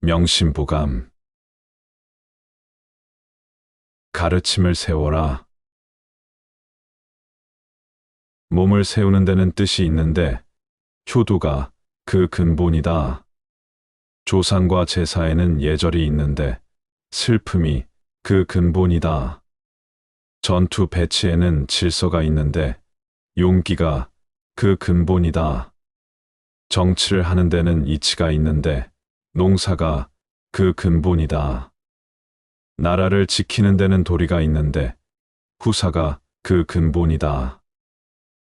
명심보감. 가르침을 세워라. 몸을 세우는 데는 뜻이 있는데 효도가 그 근본이다. 조상과 제사에는 예절이 있는데 슬픔이 그 근본이다. 전투 배치에는 질서가 있는데 용기가 그 근본이다. 정치를 하는 데는 이치가 있는데 농사가 그 근본이다. 나라를 지키는 데는 도리가 있는데 후사가 그 근본이다.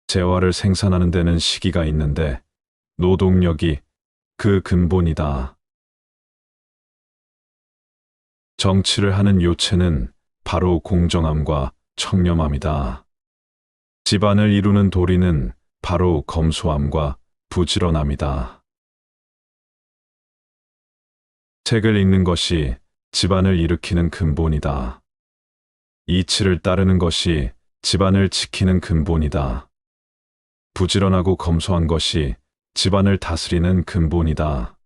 재화를 생산하는 데는 시기가 있는데 노동력이 그 근본이다. 정치를 하는 요체는 바로 공정함과 청렴함이다. 집안을 이루는 도리는 바로 검소함과 부지런함이다. 책을 읽는 것이 집안을 일으키는 근본이다. 이치를 따르는 것이 집안을 지키는 근본이다. 부지런하고 검소한 것이 집안을 다스리는 근본이다.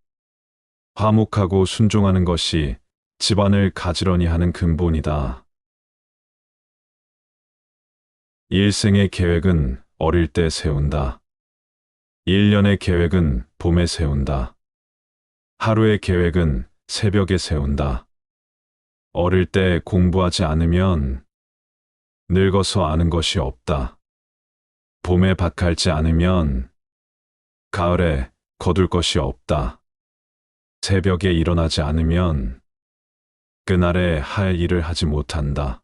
화목하고 순종하는 것이 집안을 가지런히 하는 근본이다. 일생의 계획은 어릴 때 세운다. 1년의 계획은 봄에 세운다. 하루의 계획은 새벽에 세운다. 어릴 때 공부하지 않으면 늙어서 아는 것이 없다. 봄에 밭 갈지 않으면 가을에 거둘 것이 없다. 새벽에 일어나지 않으면 그날에 할 일을 하지 못한다.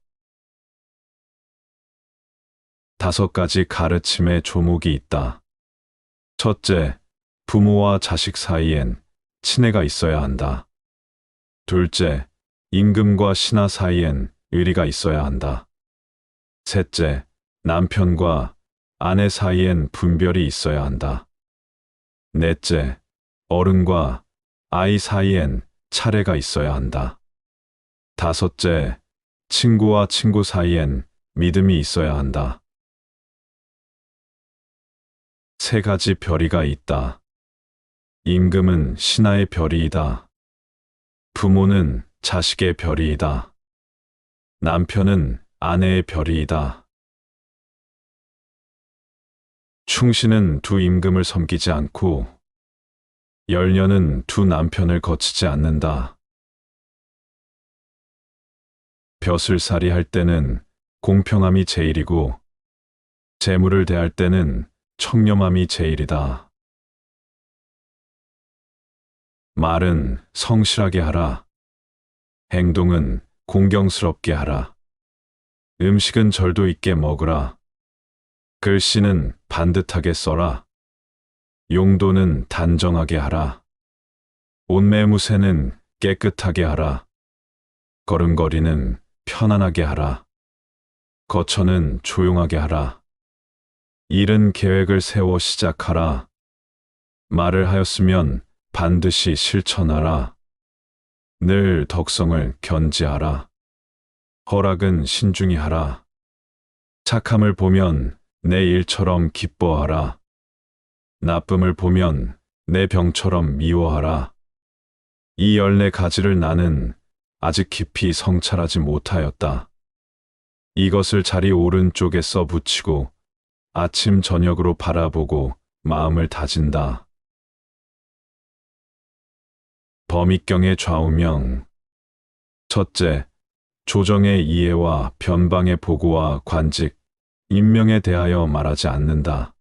5가지 가르침의 조목이 있다. 첫째, 부모와 자식 사이엔 친애가 있어야 한다. 둘째, 임금과 신하 사이엔 의리가 있어야 한다. 셋째, 남편과 아내 사이엔 분별이 있어야 한다. 넷째, 어른과 아이 사이엔 차례가 있어야 한다. 다섯째, 친구와 친구 사이엔 믿음이 있어야 한다. 3가지 별이가 있다. 임금은 신하의 별이이다. 부모는 자식의 별이이다. 남편은 아내의 별이이다. 충신은 2 임금을 섬기지 않고 열녀는 2 남편을 거치지 않는다. 벼슬살이 할 때는 공평함이 제일이고 재물을 대할 때는 청렴함이 제일이다. 말은 성실하게 하라. 행동은 공경스럽게 하라. 음식은 절도 있게 먹으라. 글씨는 반듯하게 써라. 용도는 단정하게 하라. 옷매무새는 깨끗하게 하라. 걸음걸이는 편안하게 하라. 거처는 조용하게 하라. 일은 계획을 세워 시작하라. 말을 하였으면 반드시 실천하라. 늘 덕성을 견지하라. 허락은 신중히 하라. 착함을 보면 내 일처럼 기뻐하라. 나쁨을 보면 내 병처럼 미워하라. 이 14가지를 나는 아직 깊이 성찰하지 못하였다. 이것을 자리 오른쪽에 써 붙이고 아침 저녁으로 바라보고 마음을 다진다. 범익경의 좌우명. 첫째, 조정의 이해와 변방의 보고와 관직, 임명에 대하여 말하지 않는다.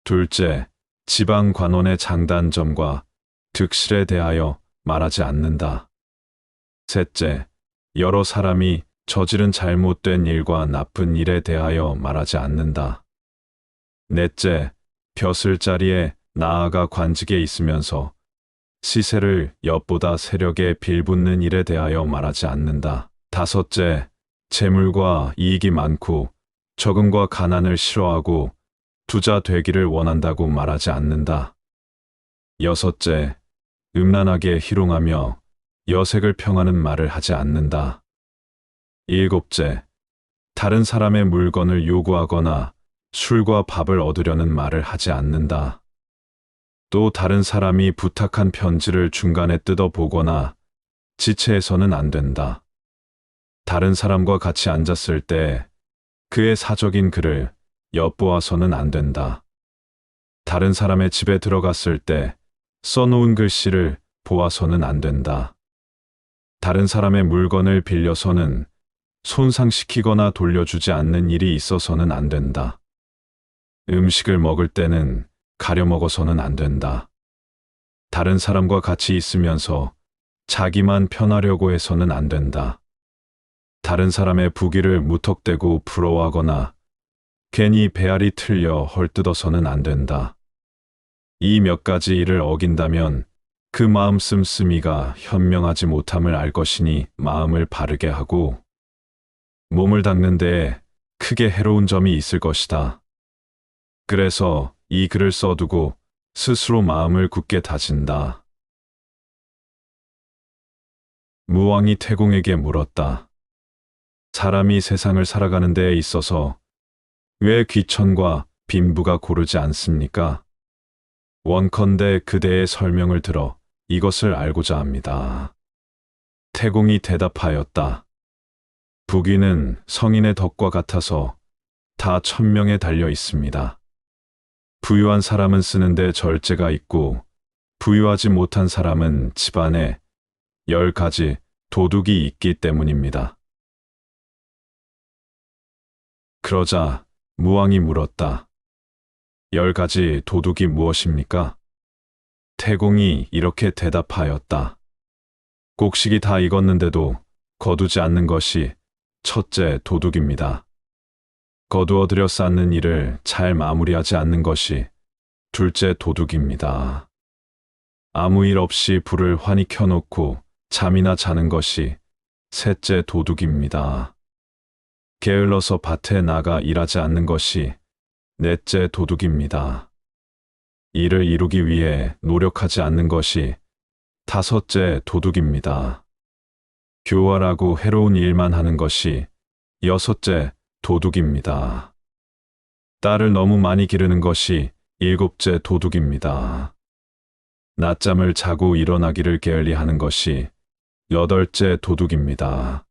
둘째, 지방 관원의 장단점과 득실에 대하여 말하지 않는다. 셋째, 여러 사람이 저지른 잘못된 일과 나쁜 일에 대하여 말하지 않는다. 넷째, 벼슬자리에 나아가 관직에 있으면서 시세를 엿보다 세력에 빌붙는 일에 대하여 말하지 않는다. 다섯째, 재물과 이익이 많고 적응과 가난을 싫어하고 부자 되기를 원한다고 말하지 않는다. 여섯째, 음란하게 희롱하며 여색을 평하는 말을 하지 않는다. 일곱째, 다른 사람의 물건을 요구하거나 술과 밥을 얻으려는 말을 하지 않는다. 또 다른 사람이 부탁한 편지를 중간에 뜯어보거나 지체해서는 안 된다. 다른 사람과 같이 앉았을 때 그의 사적인 글을 엿보아서는 안 된다. 다른 사람의 집에 들어갔을 때 써놓은 글씨를 보아서는 안 된다. 다른 사람의 물건을 빌려서는 손상시키거나 돌려주지 않는 일이 있어서는 안 된다. 음식을 먹을 때는 가려 먹어서는 안 된다. 다른 사람과 같이 있으면서 자기만 편하려고 해서는 안 된다. 다른 사람의 부귀를 무턱대고 부러워하거나 괜히 배알이 틀려 헐뜯어서는 안 된다. 이 몇 가지 일을 어긴다면 그 마음 씀씀이가 현명하지 못함을 알 것이니 마음을 바르게 하고 몸을 닦는 데에 크게 해로운 점이 있을 것이다. 그래서 이 글을 써두고 스스로 마음을 굳게 다진다. 무왕이 태공에게 물었다. 사람이 세상을 살아가는 데에 있어서 왜 귀천과 빈부가 고르지 않습니까? 원컨대 그대의 설명을 들어 이것을 알고자 합니다. 태공이 대답하였다. 부귀는 성인의 덕과 같아서 다 천명에 달려 있습니다. 부유한 사람은 쓰는데 절제가 있고 부유하지 못한 사람은 집안에 10가지 도둑이 있기 때문입니다. 그러자 무왕이 물었다. 10가지 도둑이 무엇입니까? 태공이 이렇게 대답하였다. 곡식이 다 익었는데도 거두지 않는 것이 첫째 도둑입니다. 거두어들여 쌓는 일을 잘 마무리하지 않는 것이 둘째 도둑입니다. 아무 일 없이 불을 환히 켜놓고 잠이나 자는 것이 셋째 도둑입니다. 게을러서 밭에 나가 일하지 않는 것이 넷째 도둑입니다. 일을 이루기 위해 노력하지 않는 것이 다섯째 도둑입니다. 교활하고 해로운 일만 하는 것이 여섯째 도둑입니다. 딸을 너무 많이 기르는 것이 일곱째 도둑입니다. 낮잠을 자고 일어나기를 게을리하는 것이 여덟째 도둑입니다.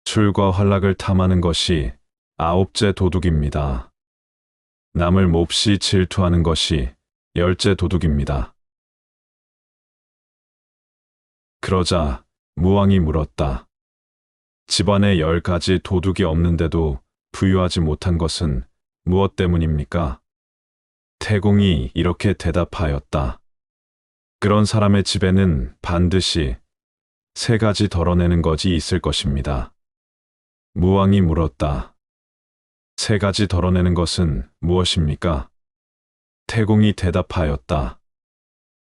술과 환락을 탐하는 것이 아홉째 도둑입니다. 남을 몹시 질투하는 것이 열째 도둑입니다. 그러자 무왕이 물었다. 집안에 10가지 도둑이 없는데도 부유하지 못한 것은 무엇 때문입니까? 태공이 이렇게 대답하였다. 그런 사람의 집에는 반드시 3가지 덜어내는 것이 있을 것입니다. 무왕이 물었다. 3가지 덜어내는 것은 무엇입니까? 태공이 대답하였다.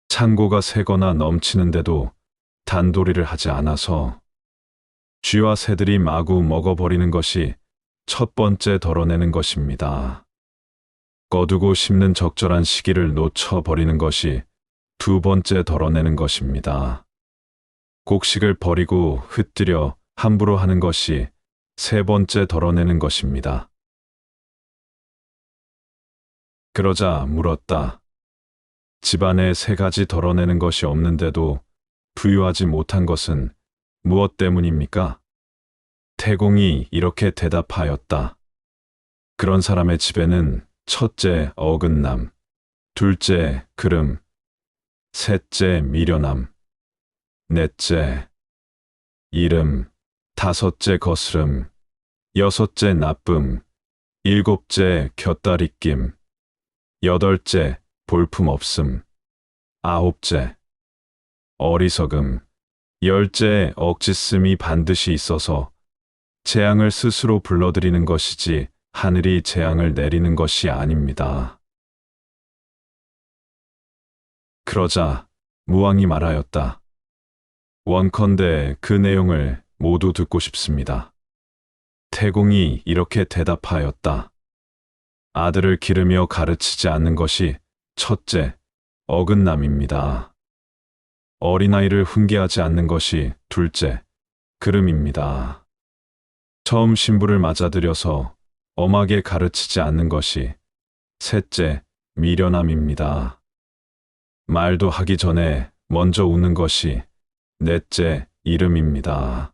창고가 새거나 넘치는데도 단도리를 하지 않아서 쥐와 새들이 마구 먹어버리는 것이 첫 번째 덜어내는 것입니다. 거두고 심는 적절한 시기를 놓쳐버리는 것이 두 번째 덜어내는 것입니다. 곡식을 버리고 흩뜨려 함부로 하는 것이 세 번째 덜어내는 것입니다. 그러자 물었다. 집안에 3가지 덜어내는 것이 없는데도 부유하지 못한 것은 무엇 때문입니까? 태공이 이렇게 대답하였다. 그런 사람의 집에는 첫째 어긋남, 둘째 그름, 셋째 미련함, 넷째 이름, 다섯째 거스름, 여섯째 나쁨, 일곱째 곁다리낌, 여덟째 볼품없음, 아홉째 어리석음, 열째 억지씀이 반드시 있어서 재앙을 스스로 불러들이는 것이지 하늘이 재앙을 내리는 것이 아닙니다. 그러자 무왕이 말하였다. 원컨대 그 내용을 모두 듣고 싶습니다. 태공이 이렇게 대답하였다. 아들을 기르며 가르치지 않는 것이 첫째 어긋남입니다. 어린아이를 훈계하지 않는 것이 둘째 그름입니다. 처음 신부를 맞아들여서 엄하게 가르치지 않는 것이 셋째 미련함입니다. 말도 하기 전에 먼저 웃는 것이 넷째 이름입니다.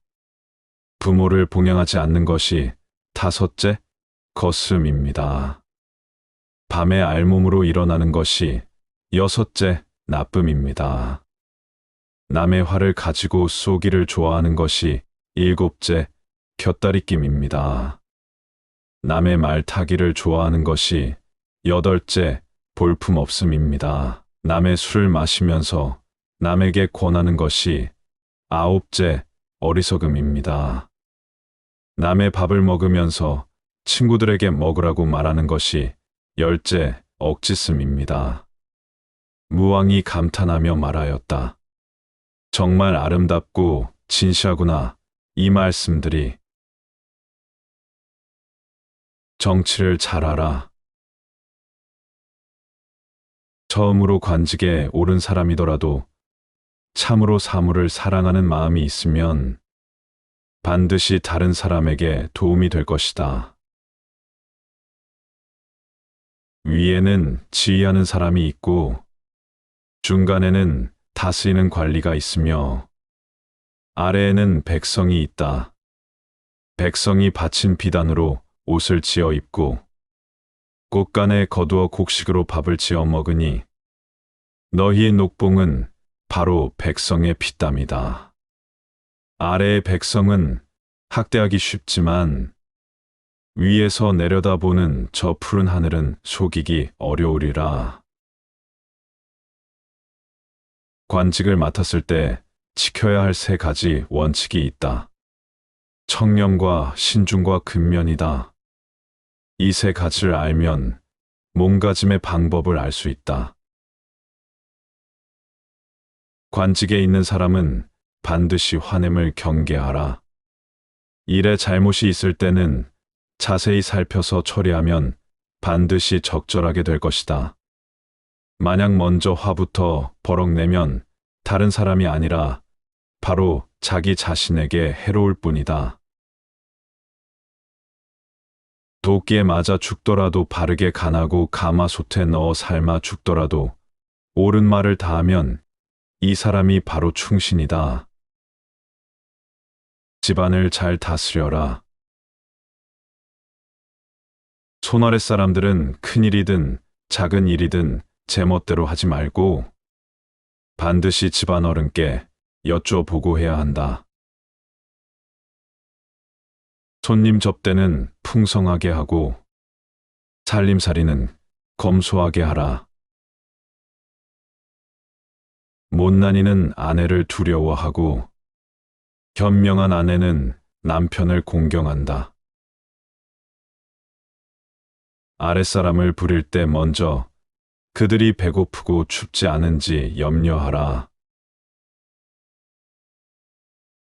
부모를 봉양하지 않는 것이 다섯째 거슴입니다. 밤에 알몸으로 일어나는 것이 여섯째 나쁨입니다. 남의 화를 가지고 쏘기를 좋아하는 것이 일곱째 곁다리낌입니다. 남의 말 타기를 좋아하는 것이 여덟째 볼품없음입니다. 남의 술을 마시면서 남에게 권하는 것이 아홉째 어리석음입니다. 남의 밥을 먹으면서 친구들에게 먹으라고 말하는 것이 열째 억지씀입니다. 무왕이 감탄하며 말하였다. 정말 아름답고 진시하구나. 이 말씀들이. 정치를 잘 알아. 처음으로 관직에 오른 사람이더라도 참으로 사물을 사랑하는 마음이 있으면 반드시 다른 사람에게 도움이 될 것이다. 위에는 지휘하는 사람이 있고 중간에는 다스리는 관리가 있으며 아래에는 백성이 있다. 백성이 바친 비단으로 옷을 지어 입고 꽃간에 거두어 곡식으로 밥을 지어 먹으니 너희의 녹봉은 바로 백성의 피땀이다. 아래의 백성은 학대하기 쉽지만 위에서 내려다보는 저 푸른 하늘은 속이기 어려우리라. 관직을 맡았을 때 지켜야 할 세 가지 원칙이 있다. 청렴과 신중과 근면이다. 이 세 가지를 알면 몸가짐의 방법을 알 수 있다. 관직에 있는 사람은 반드시 환έμ을 경계하라. 일에 잘못이 있을 때는 자세히 살펴서 처리하면 반드시 적절하게 될 것이다. 만약 먼저 화부터 버럭 내면 다른 사람이 아니라 바로 자기 자신에게 해로울 뿐이다. 도끼에 맞아 죽더라도 바르게 간하고 가마솥에 넣어 삶아 죽더라도 옳은 말을 다하면 이 사람이 바로 충신이다. 집안을 잘 다스려라. 손 아래 사람들은 큰 일이든 작은 일이든 제멋대로 하지 말고 반드시 집안 어른께 여쭤보고 해야 한다. 손님 접대는 풍성하게 하고 살림살이는 검소하게 하라. 못난이는 아내를 두려워하고 현명한 아내는 남편을 공경한다. 아랫사람을 부릴 때 먼저 그들이 배고프고 춥지 않은지 염려하라.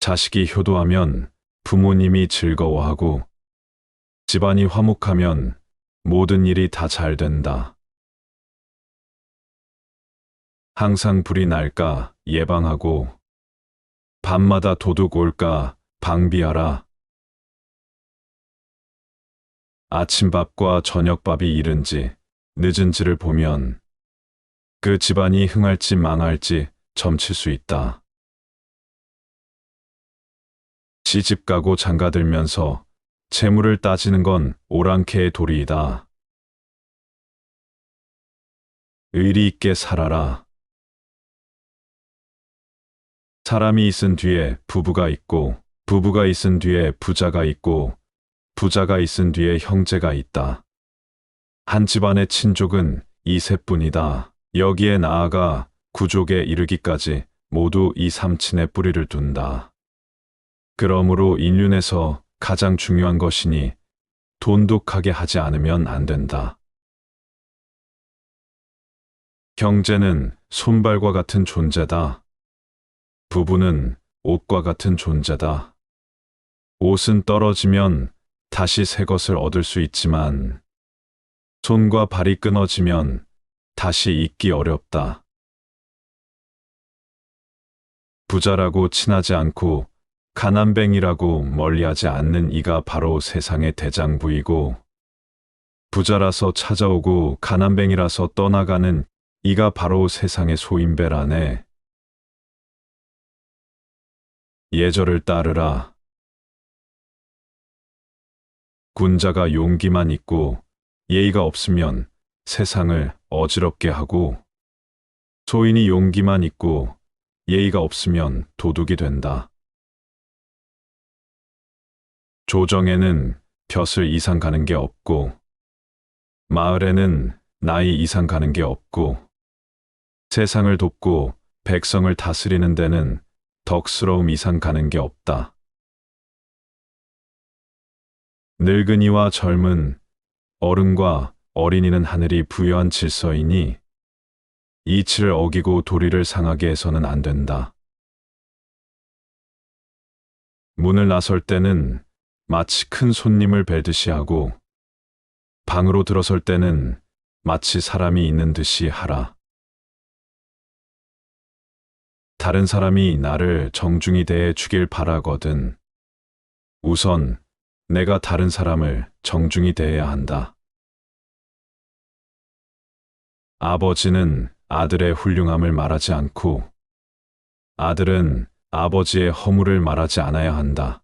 자식이 효도하면 부모님이 즐거워하고 집안이 화목하면 모든 일이 다 잘 된다. 항상 불이 날까 예방하고 밤마다 도둑 올까 방비하라. 아침밥과 저녁밥이 이른지 늦은지를 보면 그 집안이 흥할지 망할지 점칠 수 있다. 시집 가고 장가들면서 재물을 따지는 건 오랑캐의 도리이다. 의리 있게 살아라. 사람이 있은 뒤에 부부가 있고 부부가 있은 뒤에 부자가 있고 부자가 있은 뒤에 형제가 있다. 한 집안의 친족은 이 셋뿐이다. 여기에 나아가 구족에 이르기까지 모두 이 삼친의 뿌리를 둔다. 그러므로 인륜에서 가장 중요한 것이니 돈독하게 하지 않으면 안 된다. 형제는 손발과 같은 존재다. 부부는 옷과 같은 존재다. 옷은 떨어지면 다시 새 것을 얻을 수 있지만 손과 발이 끊어지면 다시 잊기 어렵다. 부자라고 친하지 않고 가난뱅이라고 멀리하지 않는 이가 바로 세상의 대장부이고 부자라서 찾아오고 가난뱅이라서 떠나가는 이가 바로 세상의 소인배라네. 예절을 따르라. 군자가 용기만 있고 예의가 없으면 세상을 어지럽게 하고, 소인이 용기만 있고 예의가 없으면 도둑이 된다. 조정에는 벼슬 이상 가는 게 없고, 마을에는 나이 이상 가는 게 없고, 세상을 돕고 백성을 다스리는 데는 덕스러움 이상 가는 게 없다. 늙은이와 젊은, 어른과 어린이는 하늘이 부여한 질서이니 이치를 어기고 도리를 상하게 해서는 안 된다. 문을 나설 때는 마치 큰 손님을 뵈듯이 하고, 방으로 들어설 때는 마치 사람이 있는 듯이 하라. 다른 사람이 나를 정중히 대해 주길 바라거든 우선 내가 다른 사람을 정중히 대해야 한다. 아버지는 아들의 훌륭함을 말하지 않고, 아들은 아버지의 허물을 말하지 않아야 한다.